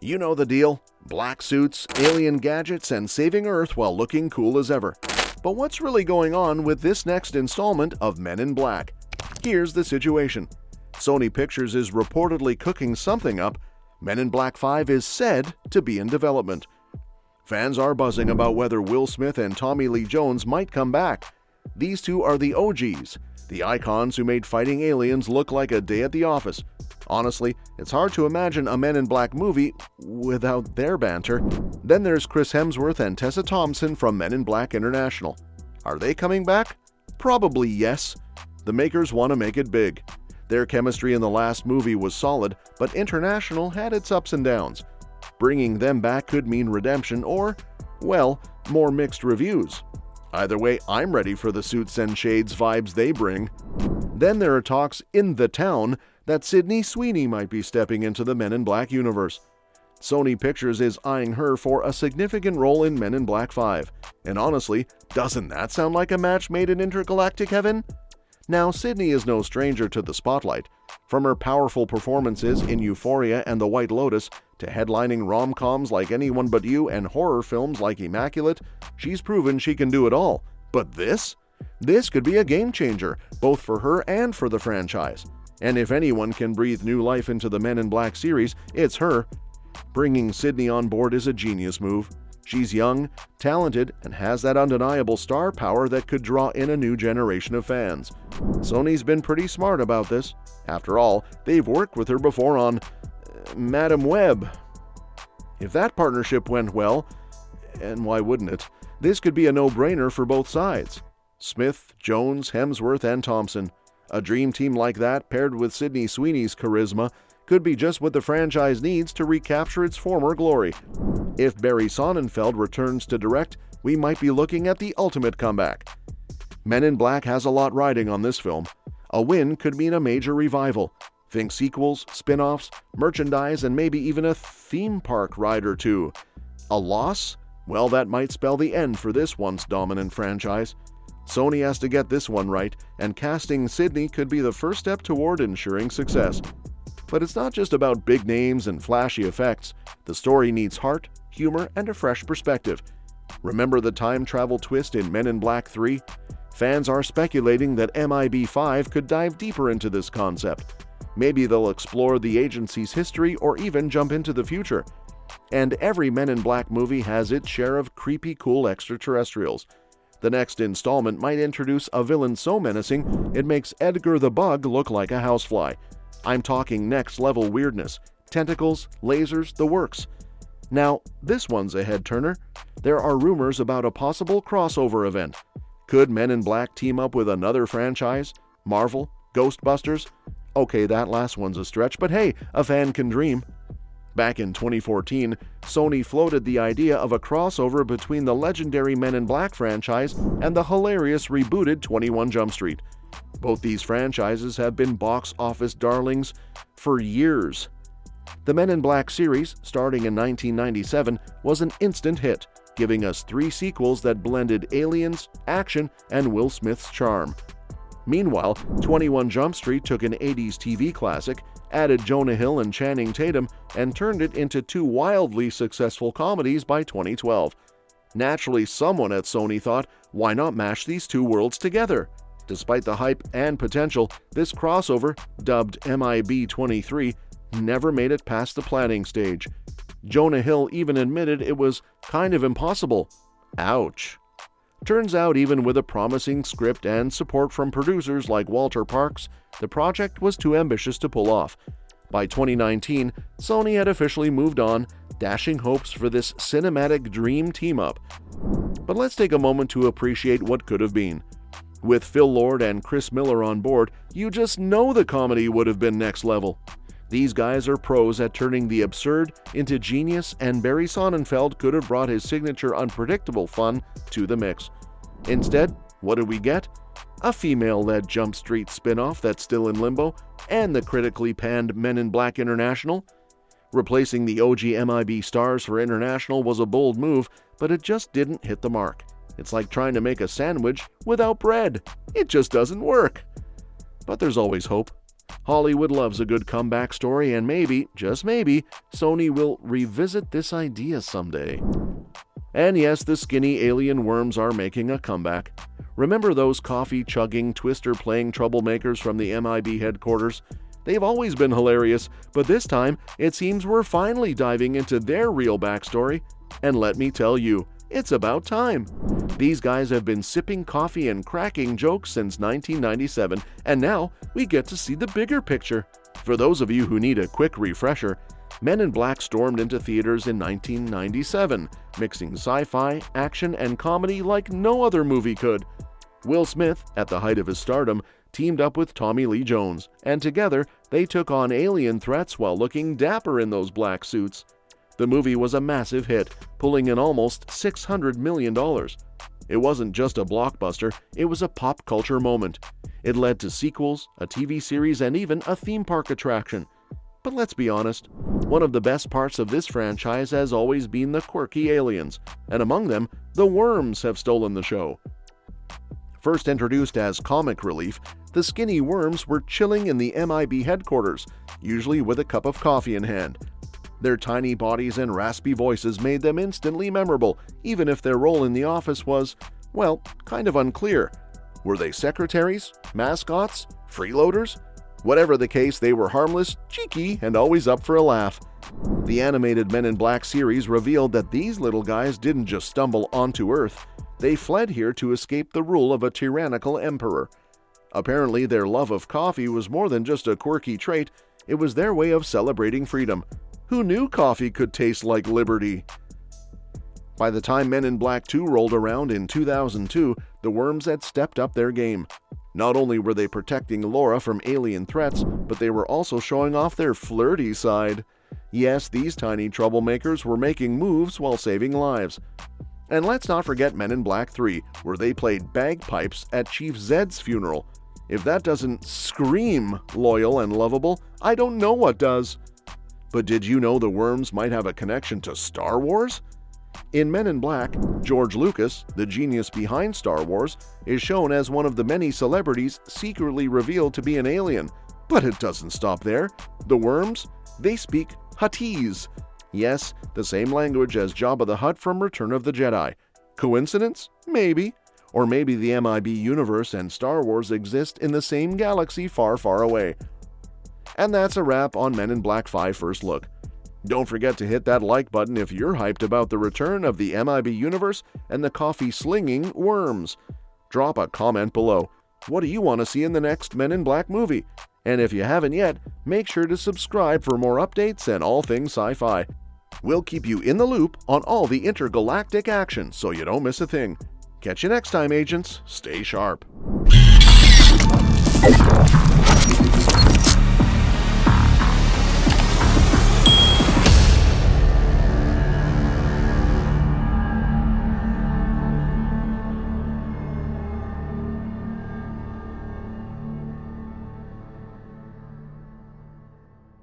You know the deal. Black suits, alien gadgets, and saving Earth while looking cool as ever. But what's really going on with this next installment of Men in Black? Here's the situation. Sony Pictures is reportedly cooking something up. Men in Black 5 is said to be in development. Fans are buzzing about whether Will Smith and Tommy Lee Jones might come back. These two are the OGs, the icons who made fighting aliens look like a day at the office. Honestly, it's hard to imagine a Men in Black movie without their banter. Then there's Chris Hemsworth and Tessa Thompson from Men in Black International. Are they coming back? Probably yes. The makers want to make it big. Their chemistry in the last movie was solid, but International had its ups and downs. Bringing them back could mean redemption or, well, more mixed reviews. Either way, I'm ready for the suits and shades vibes they bring. Then there are talks in the town that Sydney Sweeney might be stepping into the Men in Black universe. Sony Pictures is eyeing her for a significant role in Men in Black 5. And honestly, doesn't that sound like a match made in intergalactic heaven? Now, Sydney is no stranger to the spotlight. From her powerful performances in Euphoria and The White Lotus to headlining rom-coms like Anyone But You and horror films like Immaculate, she's proven she can do it all. But this? This could be a game changer, both for her and for the franchise. And if anyone can breathe new life into the Men in Black series, it's her. Bringing Sydney on board is a genius move. She's young, talented, and has that undeniable star power that could draw in a new generation of fans. Sony's been pretty smart about this. After all, they've worked with her before on Madam Web. If that partnership went well, and why wouldn't it, this could be a no-brainer for both sides. Smith, Jones, Hemsworth, and Thompson. A dream team like that, paired with Sydney Sweeney's charisma, could be just what the franchise needs to recapture its former glory. If Barry Sonnenfeld returns to direct, we might be looking at the ultimate comeback. Men in Black has a lot riding on this film. A win could mean a major revival. Think sequels, spin-offs, merchandise, and maybe even a theme park ride or two. A loss? Well, that might spell the end for this once dominant franchise. Sony has to get this one right, and casting Sydney could be the first step toward ensuring success. But it's not just about big names and flashy effects. The story needs heart, humor, and a fresh perspective. Remember the time travel twist in Men in Black 3? Fans are speculating that MIB5 could dive deeper into this concept. Maybe they'll explore the agency's history or even jump into the future. And every Men in Black movie has its share of creepy cool extraterrestrials. The next installment might introduce a villain so menacing it makes Edgar the Bug look like a housefly. I'm talking next-level weirdness, tentacles, lasers, the works. Now, this one's a head-turner. There are rumors about a possible crossover event. Could Men in Black team up with another franchise? Marvel? Ghostbusters? Okay, that last one's a stretch, but hey, a fan can dream. Back in 2014, Sony floated the idea of a crossover between the legendary Men in Black franchise and the hilarious rebooted 21 Jump Street. Both these franchises have been box office darlings for years. The Men in Black series, starting in 1997, was an instant hit, giving us 3 sequels that blended aliens, action, and Will Smith's charm. Meanwhile, 21 Jump Street took an 80s TV classic, added Jonah Hill and Channing Tatum, and turned it into 2 wildly successful comedies by 2012. Naturally, someone at Sony thought, why not mash these 2 worlds together? Despite the hype and potential, this crossover, dubbed MIB23, never made it past the planning stage. Jonah Hill even admitted it was kind of impossible. Ouch. Turns out, even with a promising script and support from producers like Walter Parks, the project was too ambitious to pull off. By 2019, Sony had officially moved on, dashing hopes for this cinematic dream team-up. But let's take a moment to appreciate what could have been. With Phil Lord and Chris Miller on board, you just know the comedy would have been next level. These guys are pros at turning the absurd into genius, and Barry Sonnenfeld could have brought his signature unpredictable fun to the mix. Instead, what did we get? A female-led Jump Street spin-off that's still in limbo, and the critically panned Men in Black International. Replacing the OG MIB stars for International was a bold move, but it just didn't hit the mark. It's like trying to make a sandwich without bread. It just doesn't work. But there's always hope. Hollywood loves a good comeback story, and maybe, just maybe, Sony will revisit this idea someday. And yes, the skinny alien worms are making a comeback. Remember those coffee-chugging, twister-playing troublemakers from the MIB headquarters? They've always been hilarious, but this time, it seems we're finally diving into their real backstory. And let me tell you, it's about time. These guys have been sipping coffee and cracking jokes since 1997, and now we get to see the bigger picture. For those of you who need a quick refresher, Men in Black stormed into theaters in 1997, mixing sci-fi, action, and comedy like no other movie could. Will Smith, at the height of his stardom, teamed up with Tommy Lee Jones, and together they took on alien threats while looking dapper in those black suits. The movie was a massive hit, pulling in almost $600 million. It wasn't just a blockbuster, it was a pop culture moment. It led to sequels, a TV series, and even a theme park attraction. But let's be honest, one of the best parts of this franchise has always been the quirky aliens, and among them, the worms have stolen the show. First introduced as comic relief, the skinny worms were chilling in the MIB headquarters, usually with a cup of coffee in hand. Their tiny bodies and raspy voices made them instantly memorable, even if their role in the office was, well, kind of unclear. Were they secretaries, mascots, freeloaders? Whatever the case, they were harmless, cheeky, and always up for a laugh. The animated Men in Black series revealed that these little guys didn't just stumble onto Earth. They fled here to escape the rule of a tyrannical emperor. Apparently, their love of coffee was more than just a quirky trait, it was their way of celebrating freedom. Who knew coffee could taste like liberty? By the time Men in Black 2 rolled around in 2002, the worms had stepped up their game. Not only were they protecting Laura from alien threats, but they were also showing off their flirty side. Yes, these tiny troublemakers were making moves while saving lives. And let's not forget Men in Black 3, where they played bagpipes at Chief Zed's funeral. If that doesn't scream loyal and lovable, I don't know what does. But did you know the worms might have a connection to Star Wars? In Men in Black, George Lucas, the genius behind Star Wars, is shown as one of the many celebrities secretly revealed to be an alien. But it doesn't stop there. The worms? They speak Huttese. Yes, the same language as Jabba the Hutt from Return of the Jedi. Coincidence? Maybe. Or maybe the MIB universe and Star Wars exist in the same galaxy far, far away. And that's a wrap on Men in Black 5 First Look. Don't forget to hit that like button if you're hyped about the return of the MIB universe and the coffee-slinging worms. Drop a comment below. What do you want to see in the next Men in Black movie? And if you haven't yet, make sure to subscribe for more updates and all things sci-fi. We'll keep you in the loop on all the intergalactic action so you don't miss a thing. Catch you next time, agents. Stay sharp.